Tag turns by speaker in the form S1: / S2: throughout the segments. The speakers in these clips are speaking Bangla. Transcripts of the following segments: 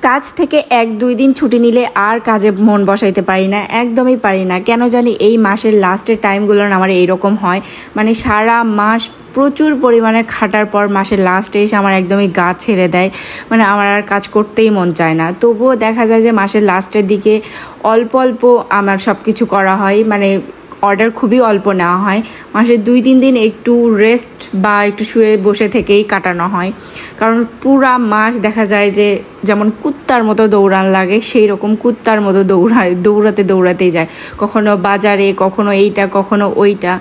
S1: কাজ থেকে 1-2 দিন ছুটি নিলে আর কাজে মন বসাইতে পারি না, একদমই পারি না। কেন জানি এই মাসের লাস্টের টাইমগুলো আমার এইরকম হয়, মানে সারা মাস প্রচুর পরিমাণে খাটার পর মাসের লাস্টে এসে আমার একদমই গা ছেড়ে দেয়, মানে আমার আর কাজ করতেই মন চায় না। তবুও দেখা যায় যে মাসের লাস্টের দিকে অল্প অল্প আমার সব কিছু করা হয়, মানে অর্ডার খুবই অল্প নেওয়া হয়। মাসে 2-3 দিন একটু রেস্ট বা একটু শুয়ে বসে থেকেই কাটানো হয়, কারণ পুরা মাস দেখা যায় যে যেমন কুত্তার মতো দৌড়ান লাগে, সেই রকম কুত্তার মতো দৌড়াতেই যায়। কখনো বাজারে, কখনো এইটা, কখনো ওইটা।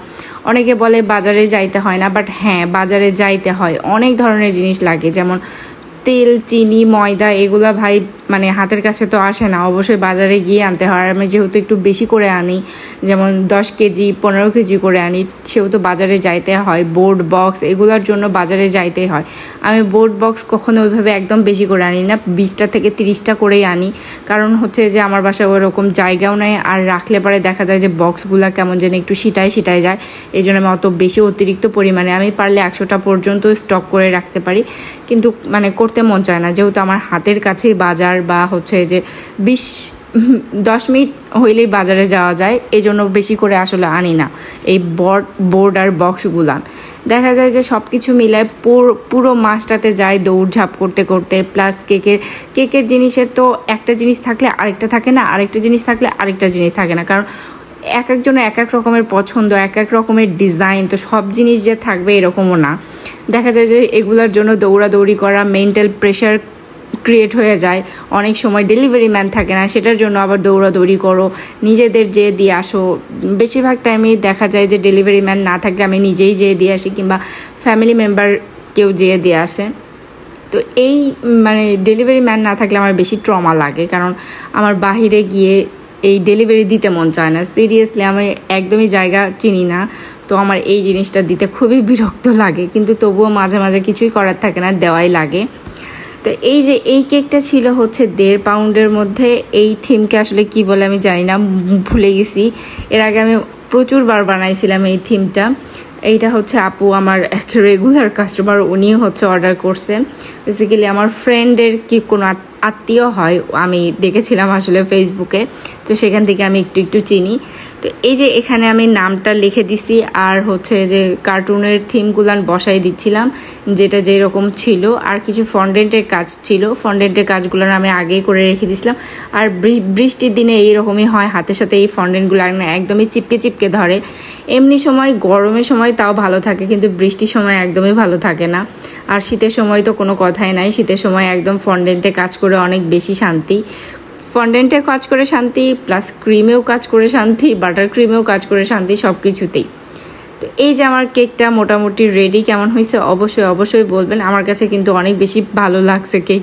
S1: অনেকে বলে বাজারে যাইতে হয় না, বাট হ্যাঁ, বাজারে যাইতে হয়। অনেক ধরনের জিনিস লাগে, যেমন তেল, চিনি, ময়দা, এগুলা ভাই মানে হাতের কাছে তো আসে না, অবশ্যই বাজারে গিয়ে আনতে হয়। আর আমি যেহেতু একটু বেশি করে আনি, যেমন 10 কেজি 15 কেজি করে আনি, সেহেতু বাজারে যাইতে হয়। বোর্ড বক্স এগুলোর জন্য বাজারে যাইতেই হয়। আমি বোর্ড বক্স কখনো ওইভাবে একদম বেশি করে আনি না, 20টা থেকে 30টা করেই আনি। কারণ হচ্ছে যে আমার বাসায় ওরকম জায়গাও নেই, আর রাখলে পরে দেখা যায় যে বক্সগুলো কেমন যেন একটু সিটায় যায়। এই জন্য আমি অত বেশি অতিরিক্ত পরিমাণে, আমি পারলে 100টা পর্যন্ত স্টক করে রাখতে পারি, কিন্তু মানে করতে মন চায় না, যেহেতু আমার হাতের কাছেই বাজার, বা হচ্ছে যে 10 মিনিট হইলেই বাজারে যাওয়া যায়, এই জন্য বেশি করে আসলে আনি না এই বোর্ড আর বক্সগুলান। দেখা যায় যে সব কিছু মিলায় পুরো মাসটাতে যায় দৌড়ঝাঁপ করতে করতে। প্লাস কেকের জিনিসের তো একটা জিনিস থাকলে আরেকটা থাকে না, আরেকটা জিনিস থাকলে আরেকটা জিনিস থাকে না, কারণ এক একজনের এক এক রকমের পছন্দ, এক এক রকমের ডিজাইন, তো সব জিনিস যে থাকবে এরকমও না। দেখা যায় যে এগুলোর জন্য দৌড়াদৌড়ি করা, মেন্টাল প্রেশার ক্রিয়েট হয়ে যায়। অনেক সময় ডেলিভারি ম্যান থাকে না, সেটার জন্য আবার দৌড়াদৌড়ি করো, নিজেদের যেয়ে দিয়ে আসো। বেশিরভাগ টাইমেই দেখা যায় যে ডেলিভারি ম্যান না থাকলে আমি নিজেই যেয়ে দিয়ে আসি, কিংবা ফ্যামিলি মেম্বার কেউ যেয়ে দিয়ে আসে। তো এই মানে ডেলিভারি ম্যান না থাকলে আমার বেশি ট্রমা লাগে, কারণ আমার বাহিরে গিয়ে এই ডেলিভারি দিতে মন চায় না। সিরিয়াসলি আমি একদমই জায়গা চিনি না, তো আমার এই জিনিসটা দিতে খুবই বিরক্ত লাগে, কিন্তু তবুও মাঝে মাঝে কিছুই করার থাকে না, দেওয়াই লাগে। তো এই যে এই কেকটা ছিল হচ্ছে 1.5 পাউন্ডের মধ্যে। এই থিমকে আসলে কি বলে আমি জানি না, ভুলে গেছি। এর আগে আমি প্রচুরবার বানাইছিলাম এই থিমটা। এইটা হচ্ছে আপু আমার এক রেগুলার কাস্টমার, উনিও হচ্ছে অর্ডার করছে। বেসিক্যালি আমার ফ্রেন্ডের কি কোনো আত্মীয় হয়, আমি দেখেছিলাম আসলে ফেসবুকে, তো সেখান থেকে আমি একটু চিনি। তো এই যে এখানে আমি নামটা লিখে দিছি, আর হচ্ছে যে কার্টুনের থিমগুলান বসাই দিচ্ছিলাম, যেটা যেরকম ছিল। আর কিছু ফন্ডেন্টের কাজ ছিল, ফন্ডেন্টের কাজগুলো আমি আগেই করে রেখে দিয়েছিলাম। আর বৃষ্টির দিনে এইরকমই হয়, হাতের সাথে এই ফন্ডেন্টগুলো একদমই চিপকে ধরে। এমনি সময় গরমের সময় তাও ভালো থাকে, কিন্তু বৃষ্টির সময় একদমই ভালো থাকে না। আর শীতের সময় তো কোনো কথাই নাই, শীতের সময় একদম ফন্ডেন্টে কাজ করে অনেক বেশি শান্তি। ফন্ডেন্টে কাজ করে শান্তি, প্লাস ক্রিমেও কাজ করে শান্তি, বাটার ক্রিমেও কাজ করে শান্তি, সব কিছুতেই। তো এই যে আমার কেকটা মোটামুটি রেডি। কেমন হয়েছে অবশ্যই বলবেন। আমার কাছে কিন্তু অনেক বেশি ভালো লাগছে কেক।